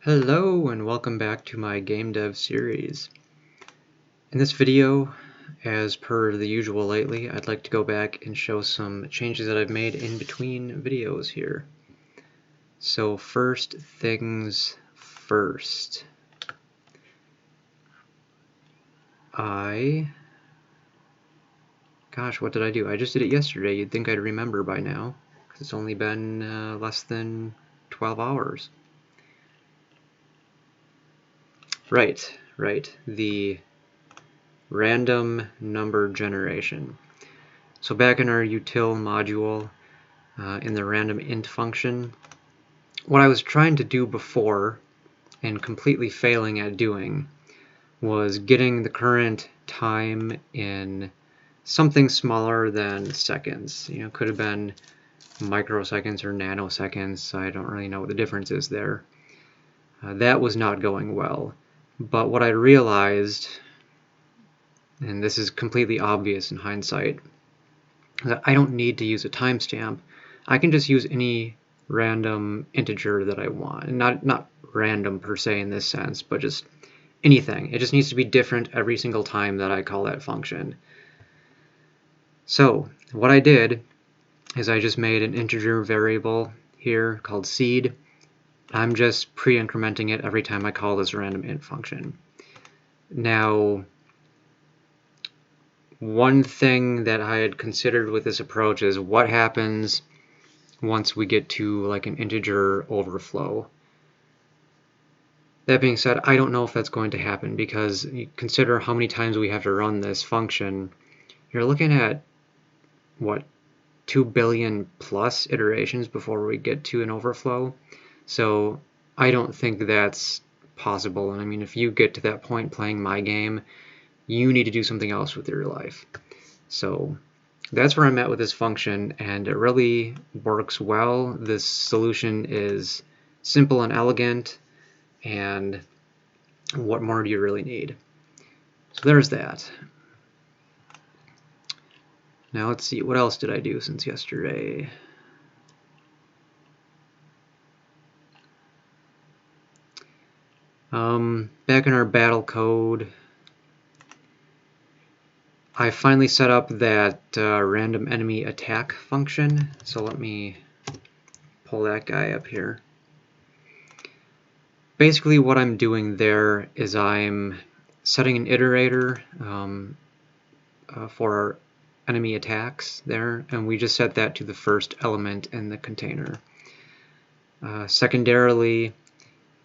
Hello and welcome back to my game dev series. In this video, as per the usual lately, I'd like to go back and show some changes that I've made in between videos here. So first things first. Gosh, what did I do? I just did it yesterday. You'd think I'd remember by now, because it's only been less than 12 hours. Right, the random number generation. So back in our util module, in the random int function, what I was trying to do before and completely failing at doing was getting the current time in something smaller than seconds. You know, could have been microseconds or nanoseconds. I don't really know what the difference is there. That was not going well. But what I realized, and this is completely obvious in hindsight, that I don't need to use a timestamp. I can just use any random integer that I want. And not random per se in this sense, but just anything. It just needs to be different every single time that I call that function. So what I did is I just made an integer variable here called seed. I'm just pre-incrementing it every time I call this random int function. Now, one thing that I had considered with this approach is what happens once we get to like an integer overflow. That being said, I don't know if that's going to happen because you consider how many times we have to run this function. You're looking at, what, 2 billion plus iterations before we get to an overflow. So I don't think that's possible. And I mean, if you get to that point playing my game, you need to do something else with your life. So that's where I'm at with this function, and it really works well. This solution is simple and elegant, and what more do you really need? So there's that. Now let's see, what else did I do since yesterday? Back in our battle code, I finally set up that random enemy attack function. So let me pull that guy up here. Basically what I'm doing there is I'm setting an iterator for our enemy attacks there, and we just set that to the first element in the container. Secondarily,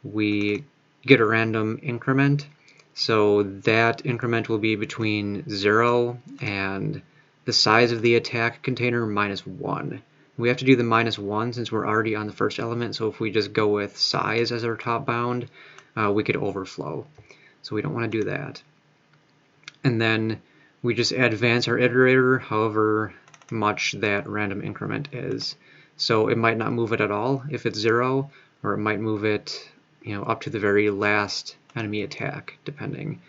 we get a random increment, so that increment will be between 0 and the size of the attack container minus 1. We have to do the minus 1 since we're already on the first element, so if we just go with size as our top bound, we could overflow. So we don't want to do that. And then we just advance our iterator however much that random increment is. So it might not move it at all if it's 0, or it might move it, you know, up to the very last enemy attack, depending.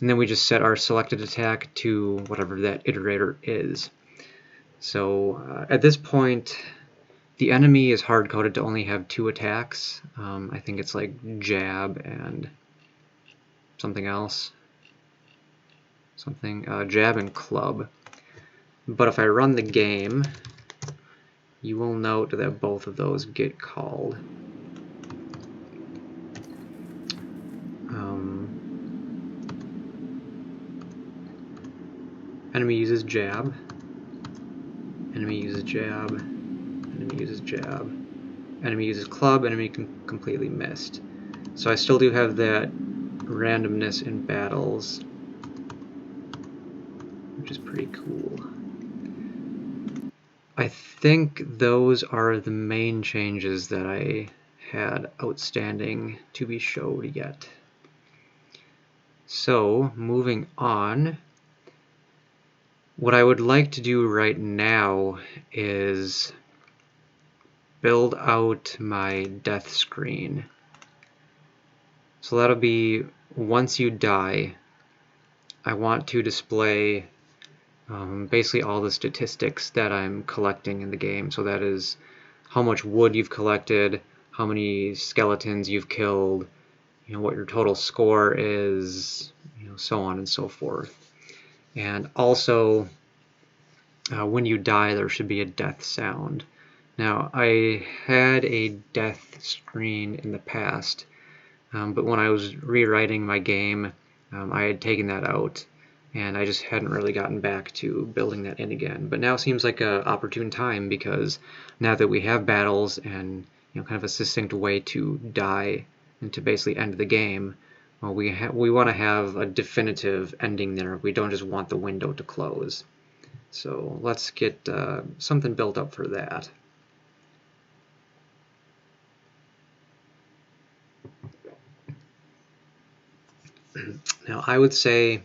And then we just set our selected attack to whatever that iterator is. So at this point, the enemy is hard-coded to only have 2 attacks. I think it's like jab and something else. Jab and club. But if I run the game, you will note that both of those get called. Enemy uses jab. Enemy uses jab. Enemy uses jab. Enemy uses club. Enemy completely missed. So I still do have that randomness in battles, which is pretty cool. I think those are the main changes that I had outstanding to be showed yet. So moving on, what I would like to do right now is build out my death screen. So that'll be once you die, I want to display basically all the statistics that I'm collecting in the game. So that is how much wood you've collected, how many skeletons you've killed, what your total score is, so on and so forth. And also, when you die, there should be a death sound. Now, I had a death screen in the past, but when I was rewriting my game, I had taken that out, and I just hadn't really gotten back to building that in again. But now seems like an opportune time, because now that we have battles and kind of a succinct way to die and to basically end the game, well, we want to have a definitive ending there. We don't just want the window to close. So let's get something built up for that. Now, I would say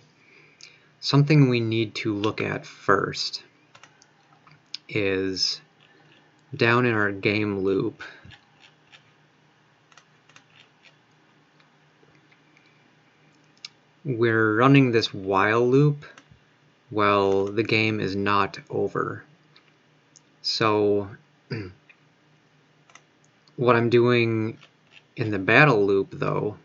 something we need to look at first is down in our game loop. We're running this while loop while the game is not over. So what I'm doing in the battle loop, though,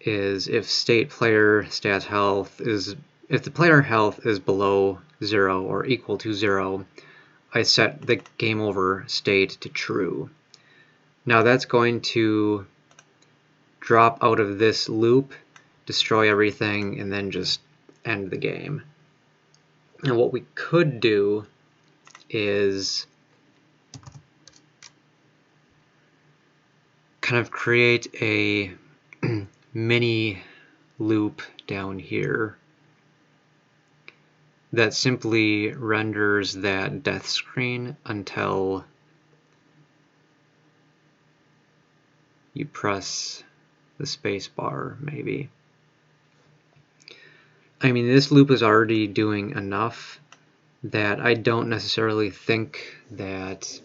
is if state player stat health is, if the player health is below 0 or equal to 0, I set the game over state to true. Now that's going to drop out of this loop, destroy everything, and then just end the game. And what we could do is kind of create a mini loop down here that simply renders that death screen until you press the space bar, maybe. I mean, this loop is already doing enough that I don't necessarily think that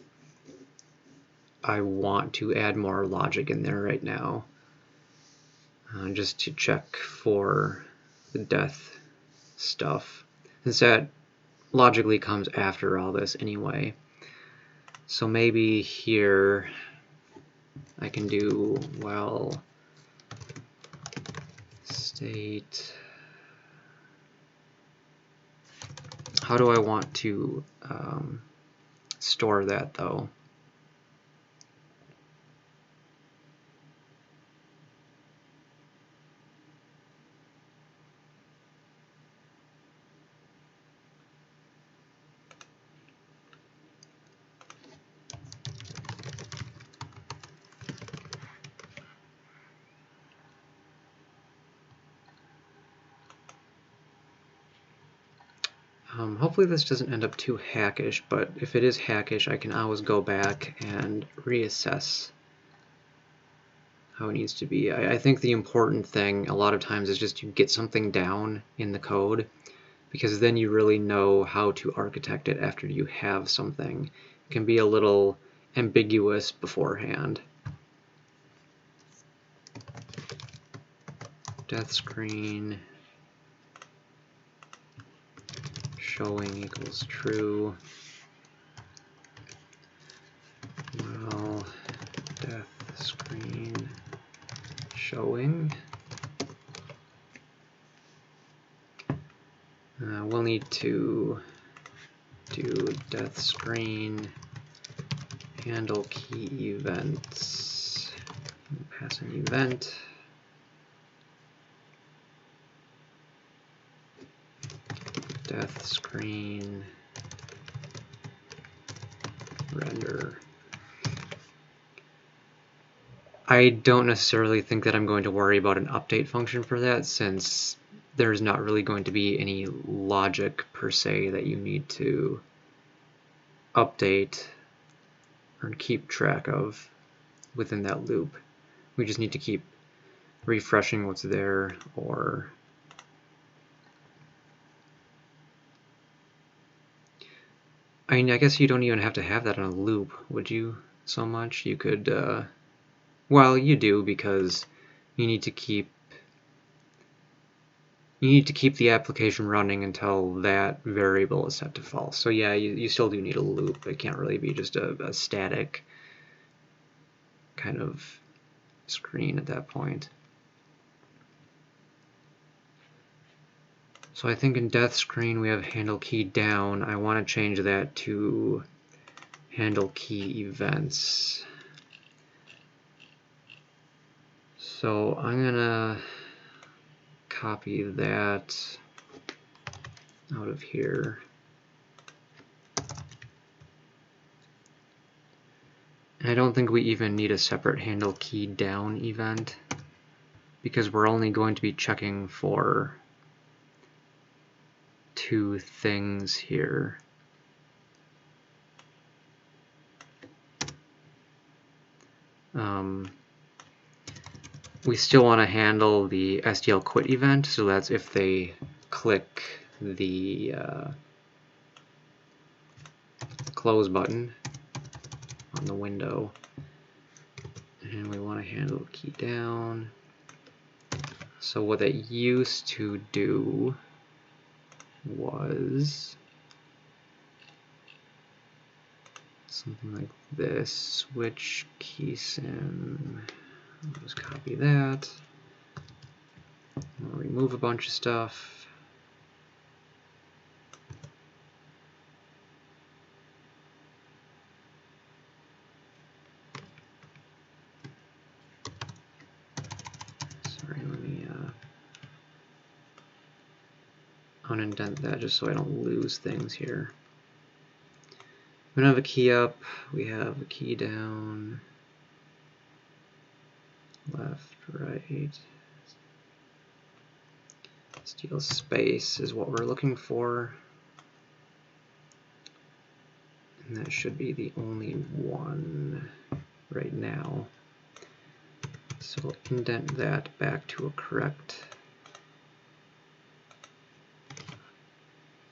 I want to add more logic in there right now, just to check for the death stuff, since that logically comes after all this anyway. So maybe here I can do, well, state. How do I want to store that, though? Hopefully this doesn't end up too hackish, but if it is hackish, I can always go back and reassess how it needs to be. I think the important thing a lot of times is just to get something down in the code, because then you really know how to architect it after you have something. It can be a little ambiguous beforehand. Death screen showing equals true. Well, death screen showing. We'll need to do death screen handle key events. Pass an event. Death screen render. I don't necessarily think that I'm going to worry about an update function for that, since there's not really going to be any logic per se that you need to update or keep track of within that loop. We just need to keep refreshing what's there, or I mean, I guess you don't even have to have that on a loop, would you, so much? You could, well, you do, because you need to keep, you need to keep the application running until that variable is set to false. So yeah, you still do need a loop. It can't really be just a static kind of screen at that point. So I think in death screen we have handle key down. I want to change that to handle key events. So I'm gonna copy that out of here. And I don't think we even need a separate handle key down event, because we're only going to be checking for two things here. We still want to handle the SDL quit event, so that's if they click the close button on the window. And we want to handle key down. So what that used to do was something like this: switch key sim. I'll just copy that. I'll remove a bunch of stuff. Sorry, let me unindent that just so I don't lose things here. We don't have a key up, we have a key down, left, right. Steal space is what we're looking for. And that should be the only one right now. So we'll indent that back to a correct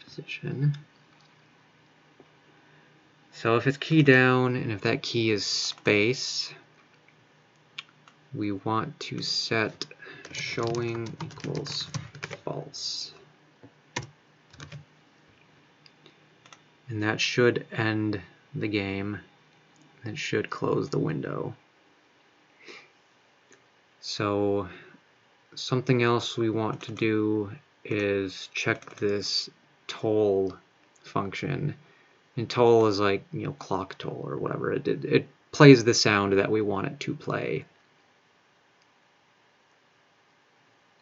position. So if it's key down and if that key is space, we want to set showing equals false. And that should end the game. It should close the window. So something else we want to do is check this toll function. And toll is like, clock toll or whatever. It plays the sound that we want it to play.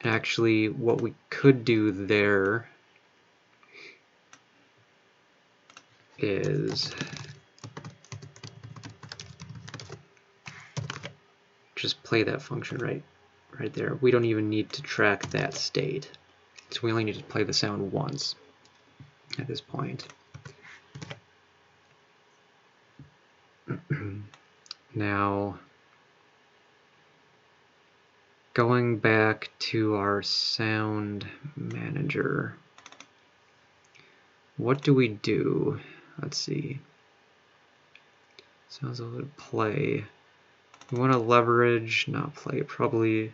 Actually, what we could do there is just play that function right there. We don't even need to track that state. So we only need to play the sound once at this point. Now, going back to our sound manager, what do we do? Let's see. Sounds a little play. We want to leverage, not play, probably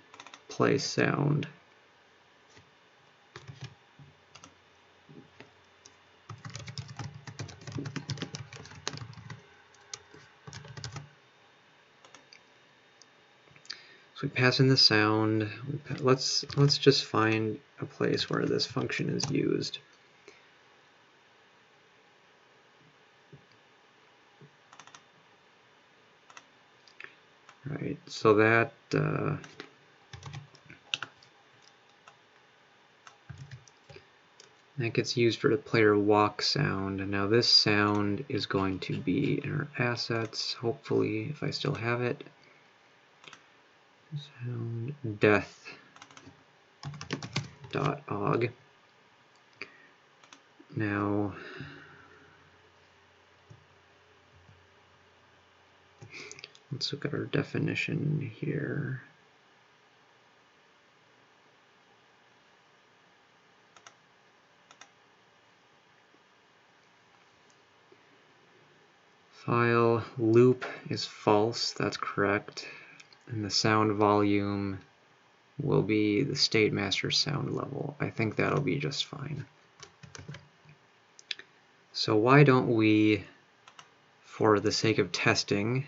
play sound. So we pass in the sound. Let's just find a place where this function is used. Right, so that gets used for the player walk sound. And now this sound is going to be in our assets, hopefully, if I still have it. Sound death.og. Now, let's look at our definition here. File loop is false, that's correct. And the sound volume will be the state master sound level. I think that'll be just fine. So why don't we, for the sake of testing,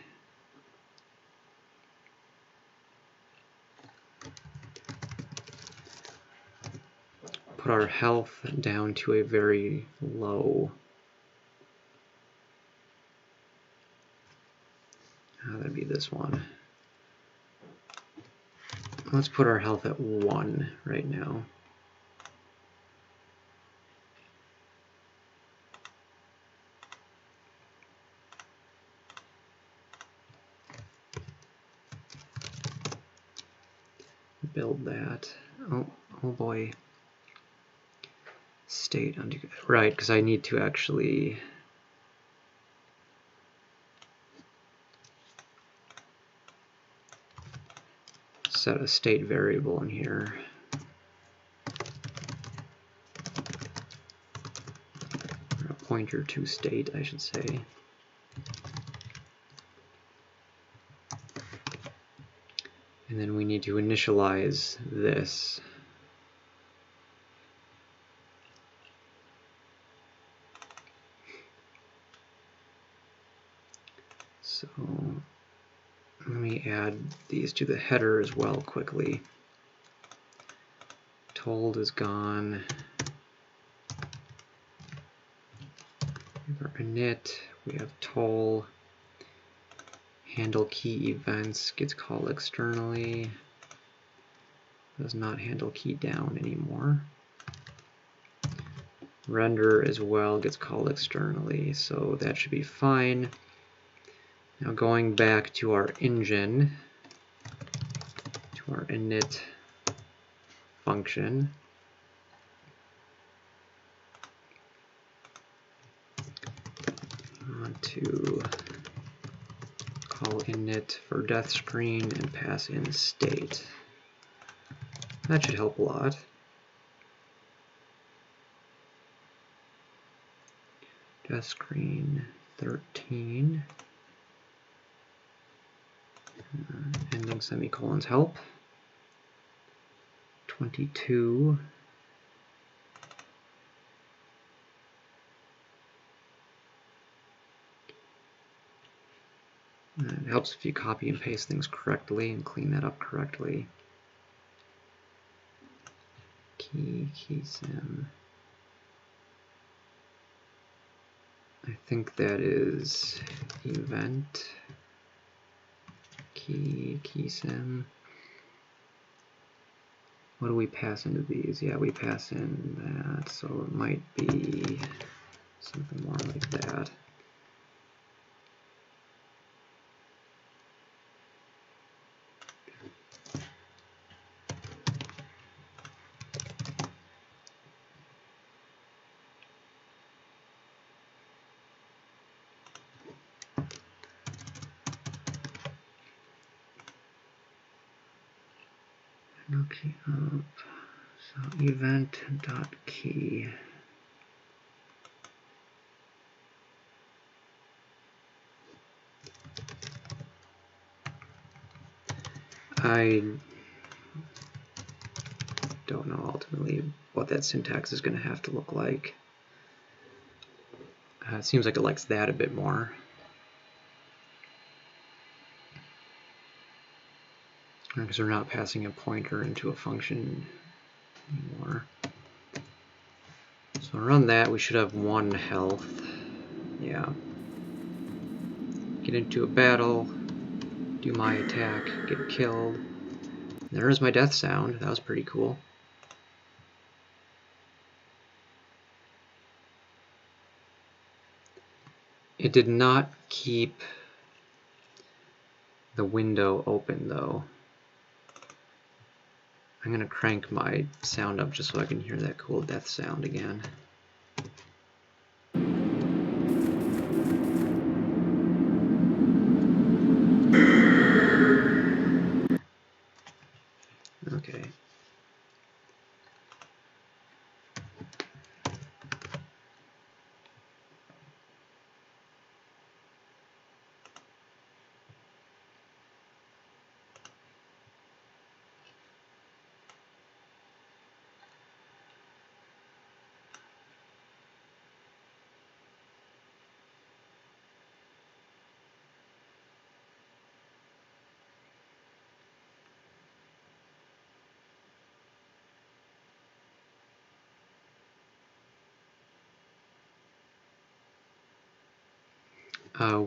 put our health down to a very low. That'd be this one. Let's put our health at 1 right now. Build that. Oh boy. State undo. Right, because I need to actually set a state variable in here. Or a pointer to state, I should say. And then we need to initialize this. So let me add these to the header as well quickly. Told is gone. We have our init, we have toll. Handle key events gets called externally. Does not handle key down anymore. Render as well gets called externally, so that should be fine. Now going back to our engine, to our init function, I want to call init for death screen and pass in state. That should help a lot. Death screen 13. Ending semicolons help. 22. It helps if you copy and paste things correctly and clean that up correctly. Keysim. I think that is event keysim. What do we pass into these? Yeah, we pass in that, so it might be something more like that. Okay, so event.key. I don't know ultimately what that syntax is going to have to look like. It seems like it likes that a bit more. Because we're not passing a pointer into a function anymore. So run that, we should have 1 health. Yeah. Get into a battle, do my attack, get killed. There's my death sound, that was pretty cool. It did not keep the window open though. I'm going to crank my sound up just so I can hear that cool death sound again. Okay.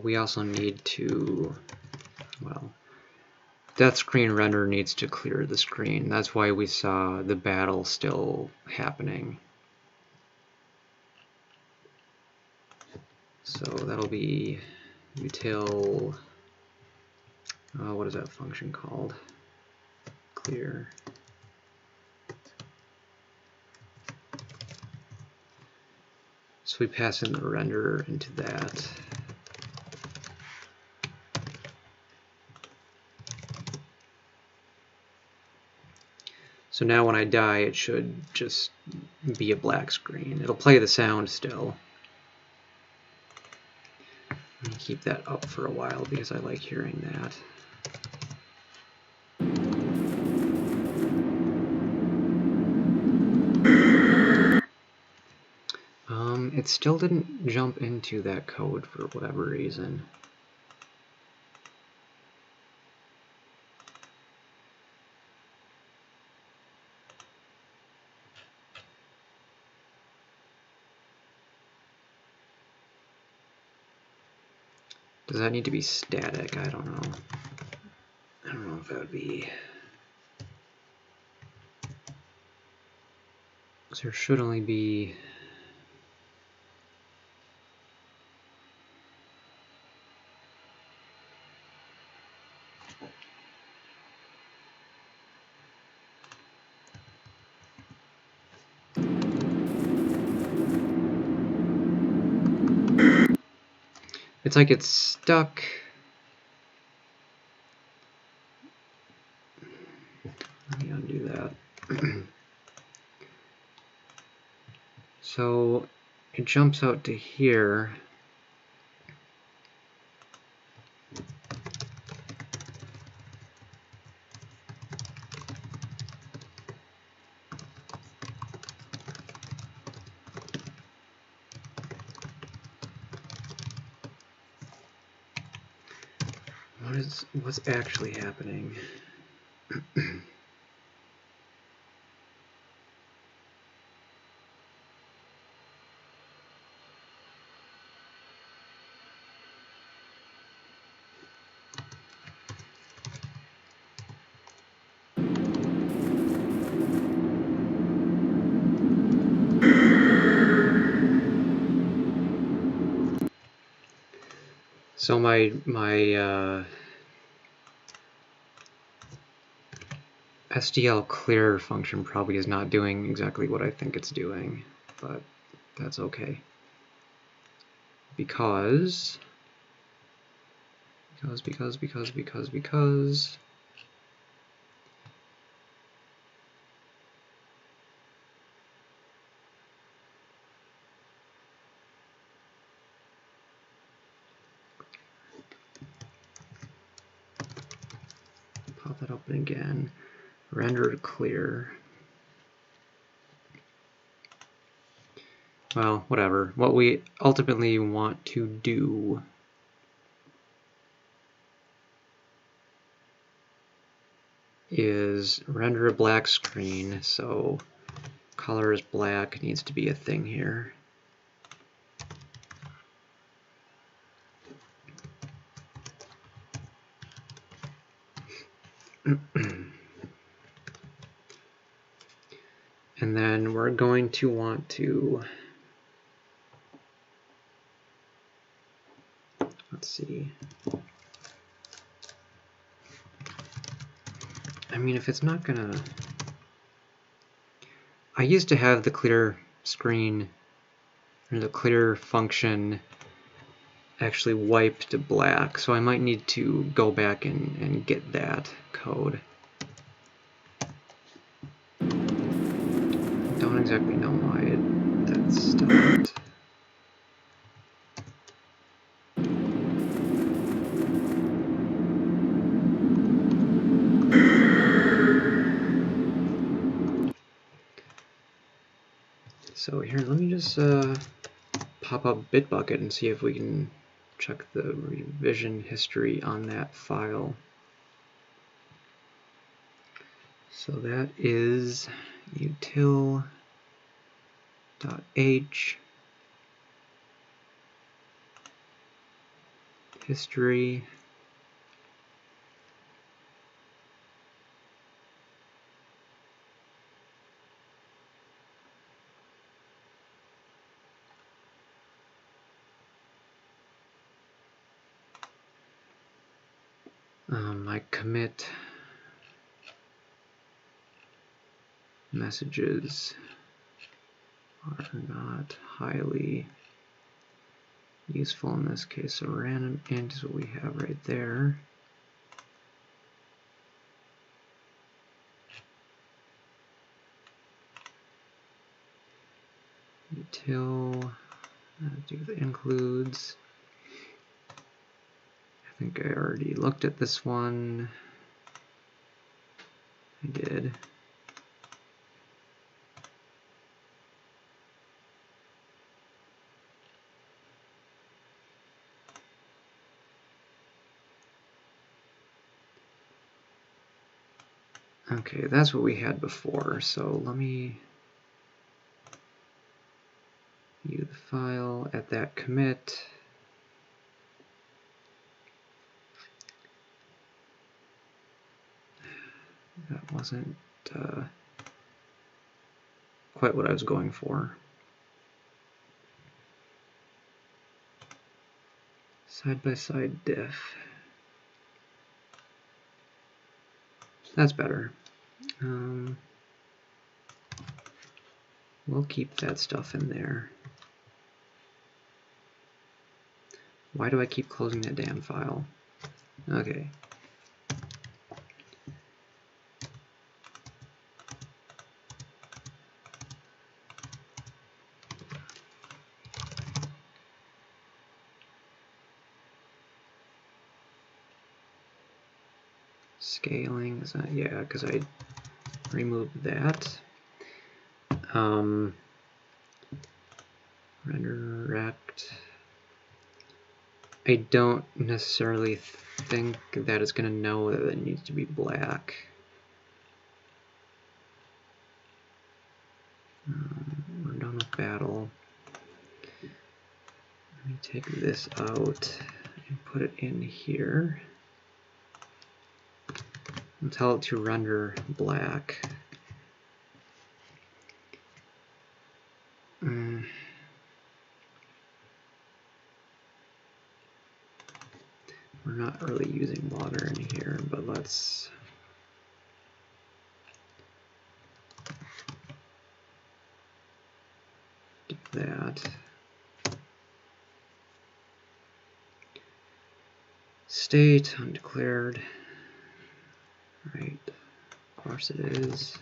we also need to, well, death screen render needs to clear the screen. That's why we saw the battle still happening. So that'll be util, what is that function called? Clear. So we pass in the renderer into that. So now when I die, it should just be a black screen. It'll play the sound still. Let me keep that up for a while because I like hearing that. It still didn't jump into that code for whatever reason. Does that need to be static? I don't know. I don't know if that would be... So there should only be... It's like it's stuck. Let me undo that. So it jumps out to here. What's actually happening? So my SDL clear function probably is not doing exactly what I think it's doing, but that's okay. Because pop that open again. Rendered clear. Well, whatever. What we ultimately want to do is render a black screen, so color is black needs to be a thing here. And then we're going to want to, let's see. I mean, if it's not gonna... I used to have the clear screen, or the clear function actually wipe to black, so I might need to go back and get that code. Don't exactly know why that stopped. So here, let me just pop up Bitbucket and see if we can check the revision history on that file. So that is util.h history. My commit messages are not highly useful in this case, so random int is what we have right there. Util, do the includes. I think I already looked at this one. I did. Okay, that's what we had before, so let me view the file at that commit. That wasn't quite what I was going for. Side-by-side diff. That's better. We'll keep that stuff in there. Why do I keep closing that damn file? Okay. Scaling is not, yeah, because I removed that. Render rect. I don't necessarily think that it's going to know that it needs to be black. We're done with battle. Let me take this out and put it in here. And tell it to render black. We're not really using water in here, but let's do that. State undeclared. Right, of course it is.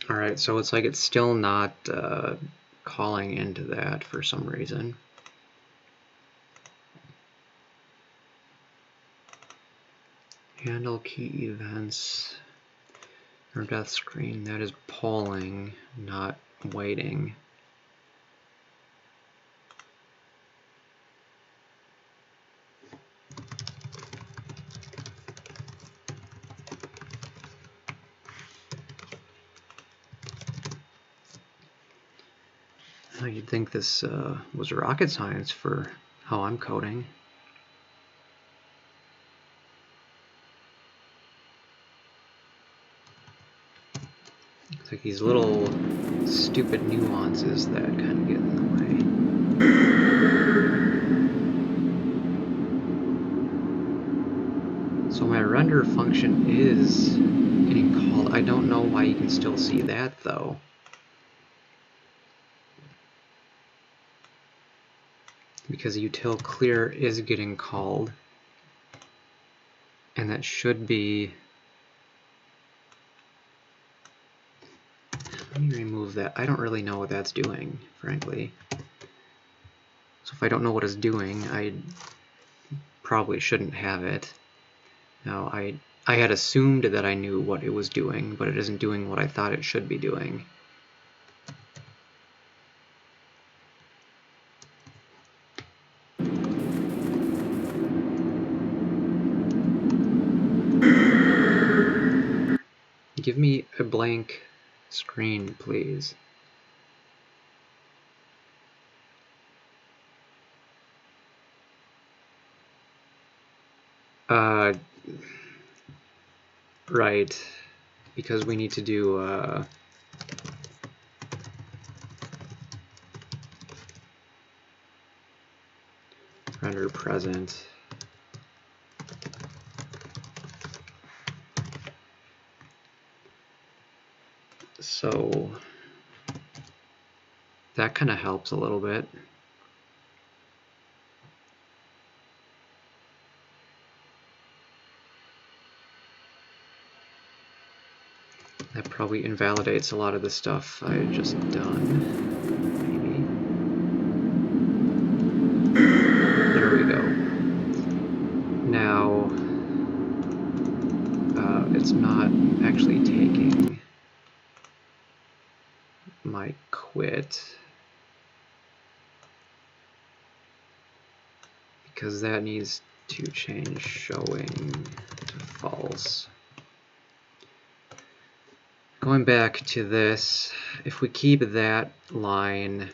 Alright, so it's like it's still not calling into that for some reason. Handle key events or death screen, that is polling, not waiting. You'd think this was rocket science for how I'm coding. It's like these little stupid nuances that kind of get in the way. So my render function is getting called. I don't know why you can still see that though. Because util clear is getting called, and that should be. Let me remove that. I don't really know what that's doing, frankly. So if I don't know what it's doing, I probably shouldn't have it. Now I I had assumed that I knew what it was doing, but it isn't doing what I thought it should be doing. Give me a blank screen, please. Right, because we need to do render present. So that kind of helps a little bit. That probably invalidates a lot of the stuff I had just done. Maybe. There we go. Now, it's not actually taking my quit, because that needs to change showing to false. Going back to this, if we keep that line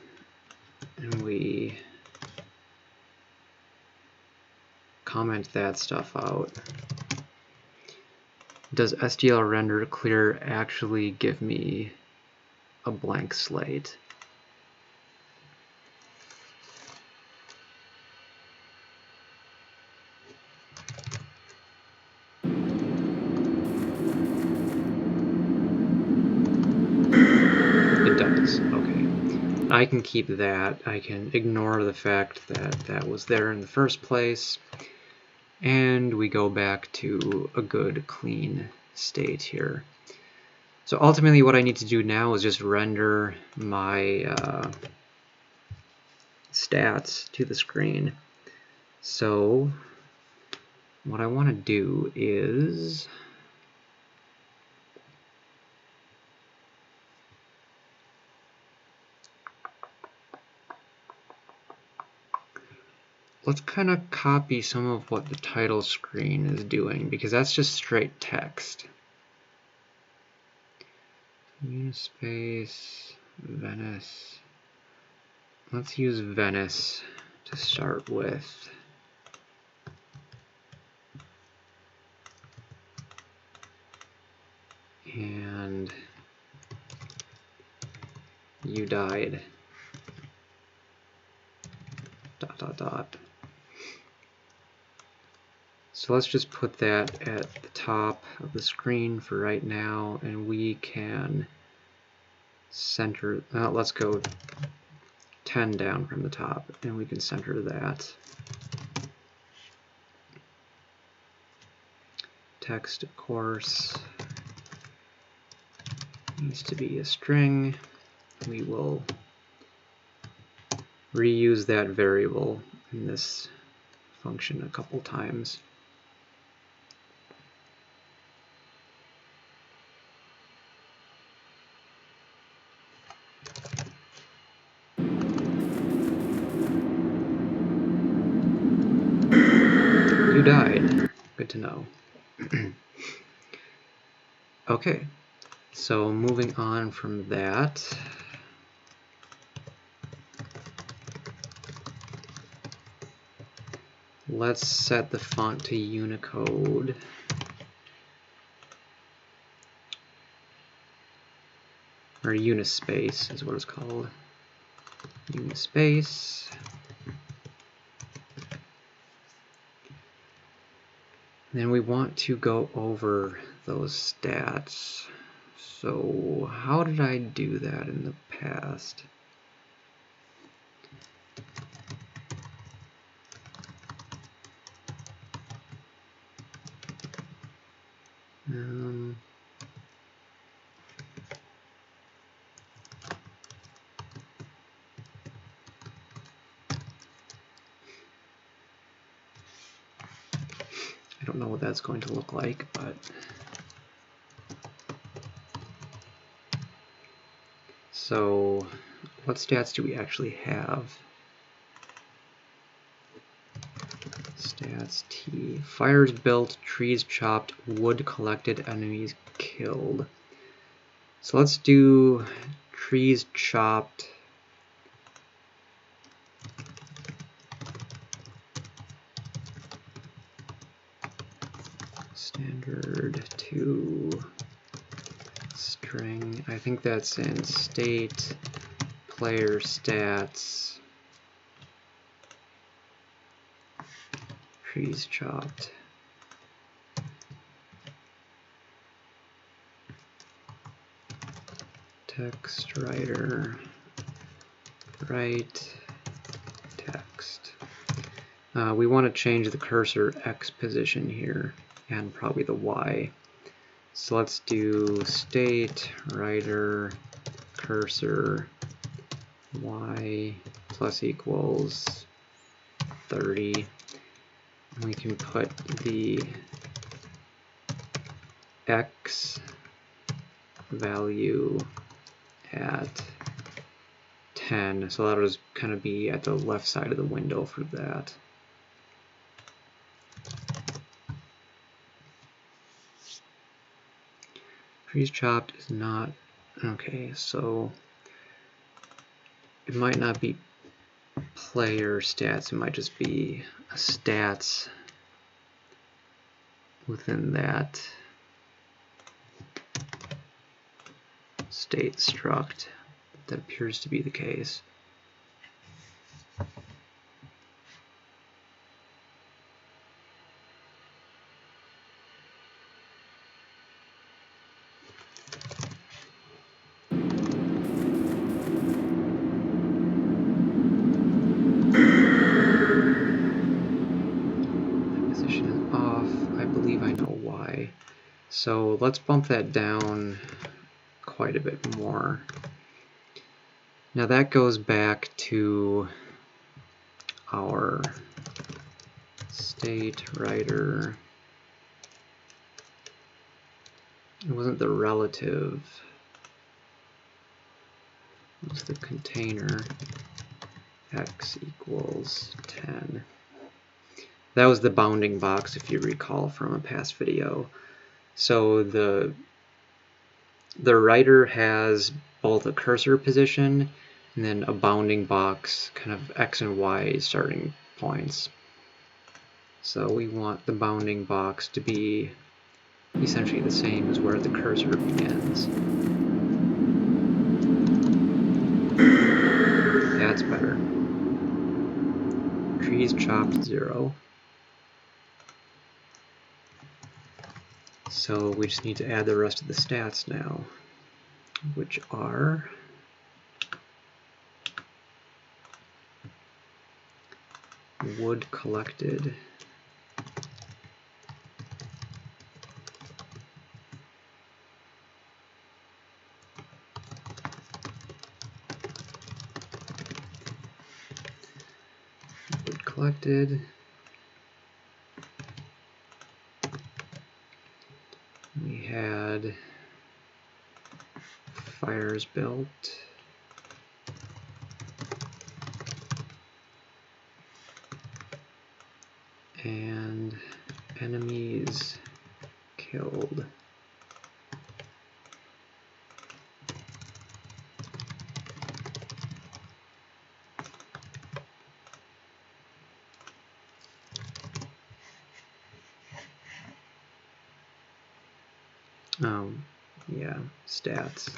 and we comment that stuff out, does SDL render clear actually give me a blank slate? It does, okay. I can keep that. I can ignore the fact that that was there in the first place. And we go back to a good, clean state here. So ultimately what I need to do now is just render my stats to the screen. So what I want to do is let's kind of copy some of what the title screen is doing, because that's just straight text. Unispace, Venice. Let's use Venice to start with. And you died. ... So let's just put that at the top of the screen for right now, and we can center, let's go 10 down from the top, and we can center that. Text, of course, needs to be a string. We will reuse that variable in this function a couple times. You died. Good to know. Okay, so moving on from that, let's set the font to Unicode. Or Unispace is what it's called. Unispace. Then we want to go over those stats. So how did I do that in the past? I don't don't know what that's going to look like, but so what stats do we actually have? Stats T. Fires built, trees chopped, wood collected, enemies killed. So let's do trees chopped. Standard to string. I think that's in state player stats. Trees chopped. Text writer. Write text. We want to change the cursor X position here and probably the Y. So let's do state writer cursor Y plus equals 30. And we can put the X value at 10. So that'll just kind of be at the left side of the window for that. Trees chopped is not okay, so it might not be player stats, it might just be a stats within that state struct. That appears to be the case. So let's bump that down quite a bit more. Now that goes back to our state writer. It wasn't the relative, it was the container x equals 10. That was the bounding box, if you recall from a past video. So the writer has both a cursor position and then a bounding box, kind of x and y starting points. So we want the bounding box to be essentially the same as where the cursor begins. That's better. Trees chopped 0. So we just need to add the rest of the stats now, which are wood collected, we had fires built, and enemies killed. Yeah, stats.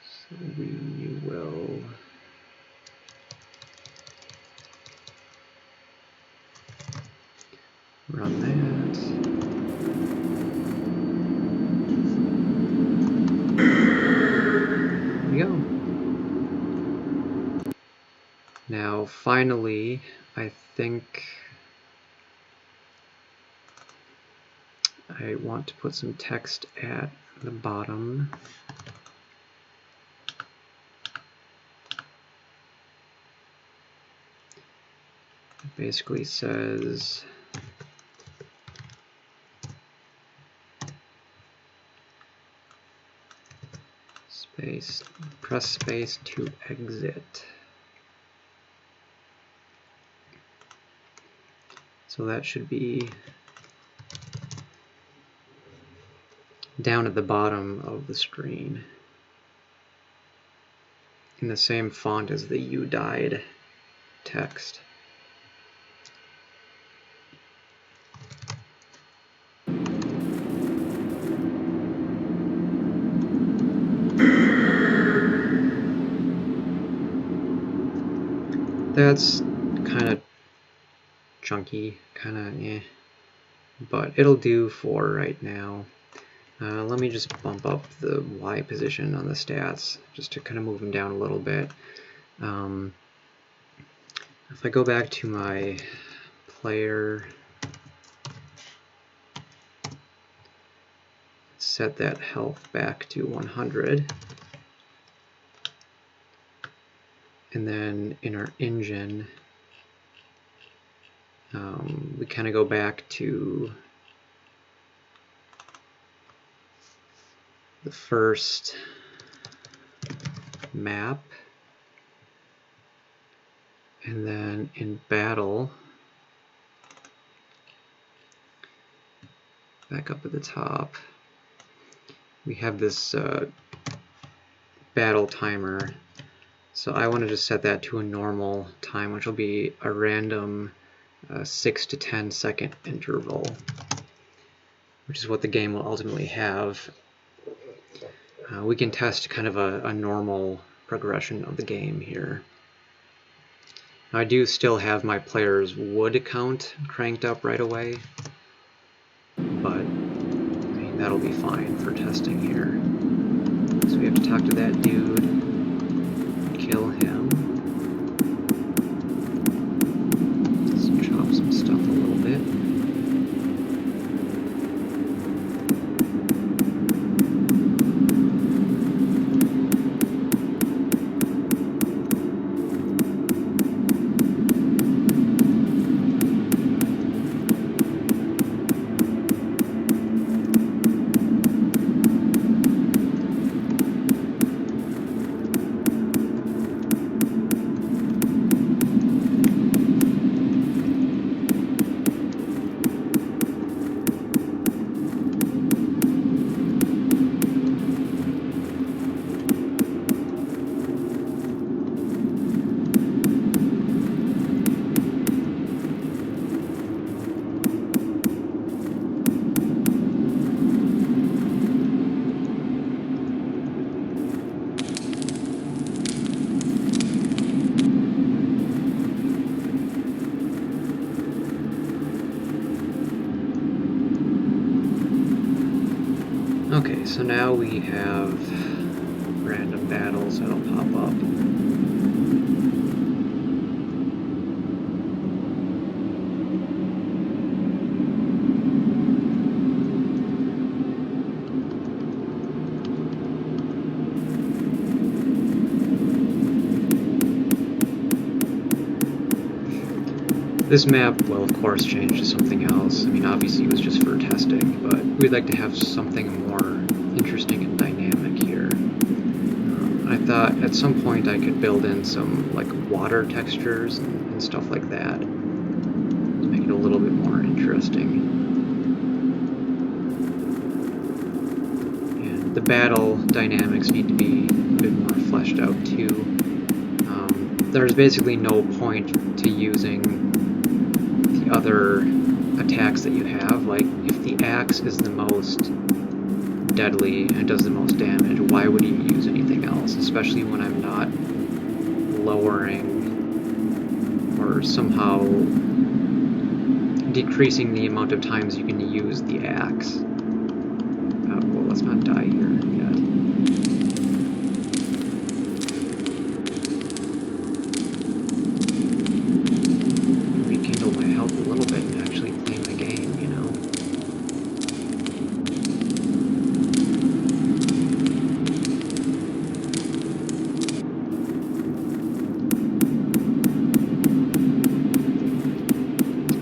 So we will run that. There we go. Now finally, I think I want to put some text at the bottom. It basically says press space to exit. So that should be down at the bottom of the screen in the same font as the "You died" text. That's kind of chunky, kind of eh, but it'll do for right now. Let me just bump up the Y position on the stats just to kind of move them down a little bit. If I go back to my player, set that health back to 100. And then in our engine, we kind of go back to the first map. And then in battle, back up at the top, we have this battle timer. So I want to just set that to a normal time, which will be a random 6 to 10 second interval, which is what the game will ultimately have. We can test kind of a normal progression of the game here. Now, I do still have my player's wood count cranked up right away, but I mean, that'll be fine for testing here. So we have to talk to that dude, kill him. Let's chop some stuff a little bit. Okay, so now we have random battles that'll pop up. This map will of course change to something else. I mean, obviously it was just for testing, but we'd like to have something more interesting and dynamic here. I thought at some point I could build in some like water textures and stuff like that to make it a little bit more interesting. And the battle dynamics need to be a bit more fleshed out too. There's basically no point to using other attacks that you have. Like, if the axe is the most deadly and does the most damage, why would you use anything else? Especially when I'm not lowering or somehow decreasing the amount of times you can use the axe. Well, let's not die here yet.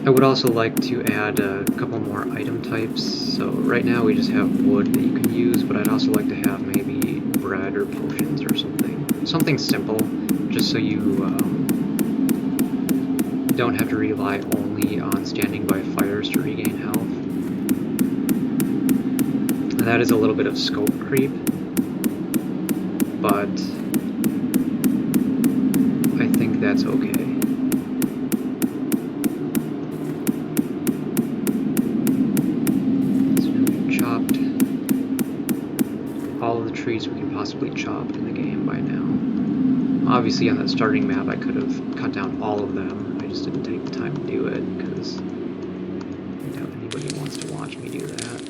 I would also like to add a couple more item types. So right now we just have wood that you can use, but I'd also like to have maybe bread or potions or something. Something simple, just so you don't have to rely only on standing by fires to regain health. And that is a little bit of scope creep, but I think that's okay. All of the trees we can possibly chop in the game by now. Obviously on that starting map I could have cut down all of them, I just didn't take the time to do it because I doubt anybody wants to watch me do that.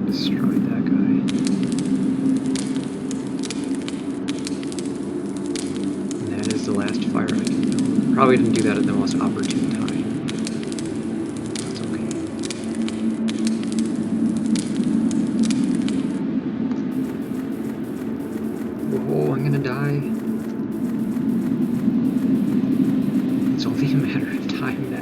Destroyed that guy. And that is the last fire I can build. Probably didn't do that at the most opportune time. That's okay. Whoa, I'm gonna die. It's only a matter of time now.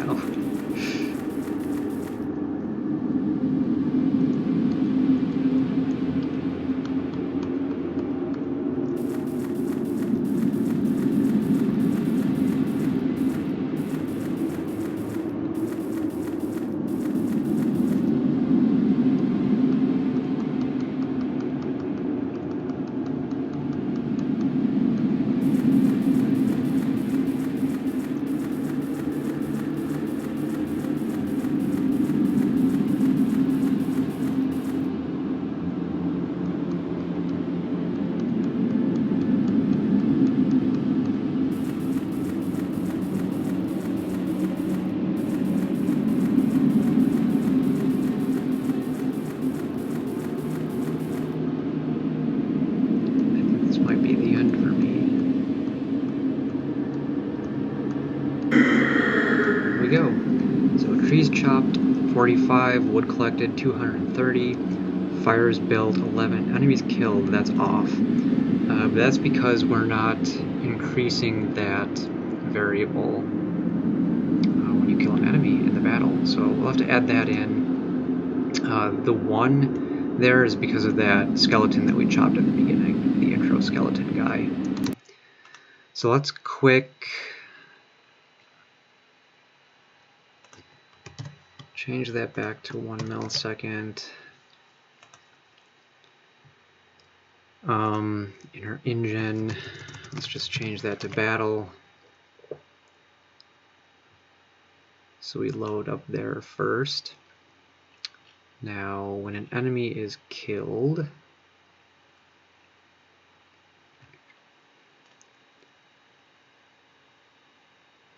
Go. So trees chopped 45, wood collected 230, fires built 11, enemies killed, that's off. But that's because we're not increasing that variable when you kill an enemy in the battle. So we'll have to add that in. The 1 there is because of that skeleton that we chopped at the beginning, the intro skeleton guy. So let's quick change that back to 1 millisecond. In our engine, let's just change that to battle. So we load up there first. Now, when an enemy is killed,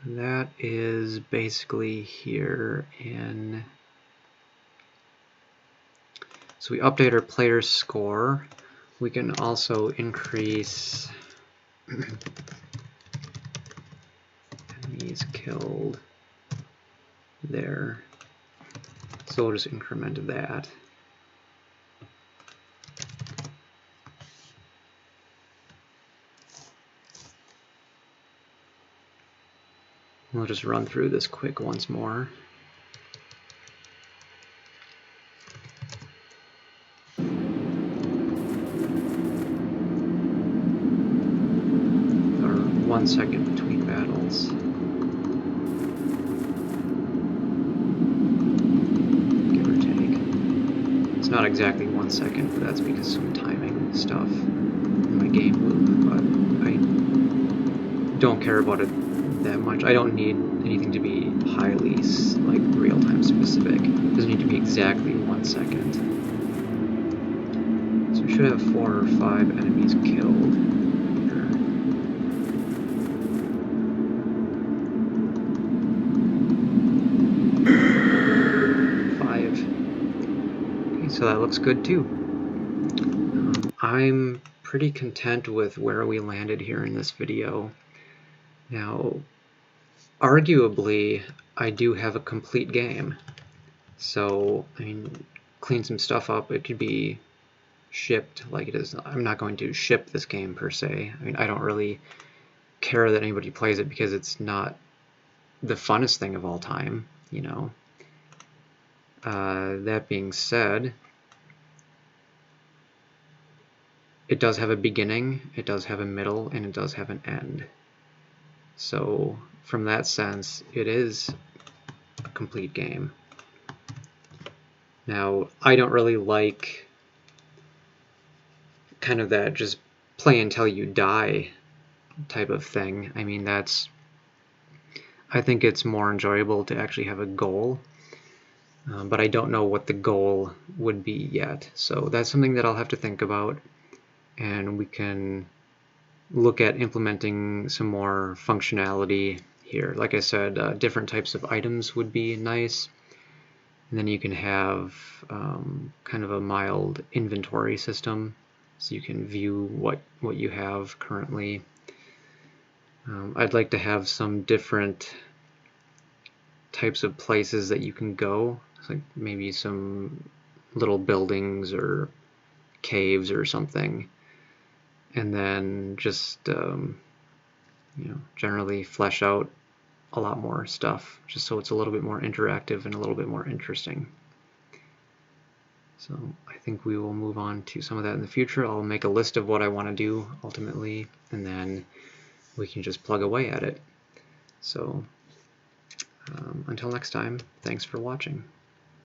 that is basically here in. So we update our player score. We can also increase enemies killed there. So we'll just increment that. We'll just run through this quick once more. Or 1 second between battles. Give or take. It's not exactly 1 second, but that's because of some timing stuff in my game loop, but I don't care about it that much. I don't need anything to be highly like real-time specific. It doesn't need to be exactly 1 second. So we should have 4 or 5 enemies killed here. So that looks good too. I'm pretty content with where we landed here in this video. Now, arguably, I do have a complete game. So, I mean, clean some stuff up, it could be shipped like it is. I'm not going to ship this game per se. I mean, I don't really care that anybody plays it because it's not the funnest thing of all time, you know. That being said, it does have a beginning, it does have a middle, and it does have an end. So from that sense, it is a complete game. Now, I don't really like kind of that just play until you die type of thing. I mean, I think it's more enjoyable to actually have a goal, but I don't know what the goal would be yet. So that's something that I'll have to think about, and we can look at implementing some more functionality here. Like I said, different types of items would be nice. And then you can have kind of a mild inventory system, so you can view what you have currently. I'd like to have some different types of places that you can go, like maybe some little buildings or caves or something, and then just generally flesh out a lot more stuff, just so it's a little bit more interactive and a little bit more interesting. So I think we will move on to some of that in the future. I'll make a list of what I want to do ultimately, and then we can just plug away at it. So until next time, thanks for watching.